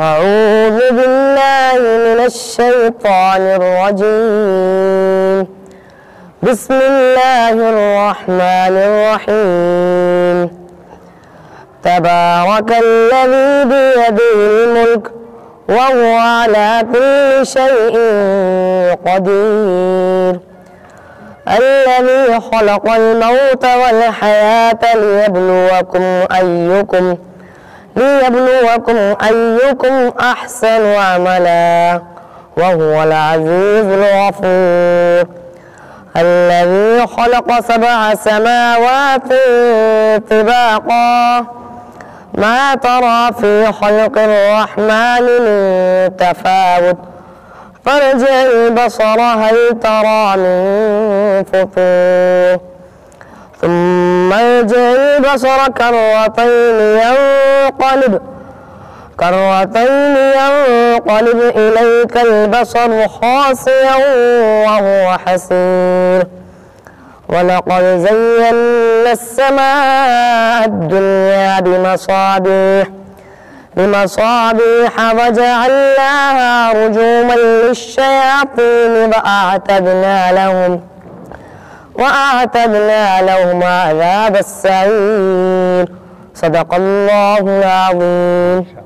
أعوذ بالله من الشيطان الرجيم. بسم الله الرحمن الرحيم. تبارك الذي بيده الملك وهو على كل شيء قدير. الذي خلق الموت والحياة ليبلوكم أيكم أحسن عملا وهو العزيز الغفور. الذي خلق 7 سماوات طباقا ما ترى في خلق الرحمن من تفاوت فارجع البصر هل ترى من فطور ثم ارجع البصر كرتين ينقلب إليك البصر خاسئا وهو حسير. ولقد زينا السماء الدنيا بمصابيح وجعلناها رجوما للشياطين وأعتدنا لهم عذاب السعير. صدق الله العظيم.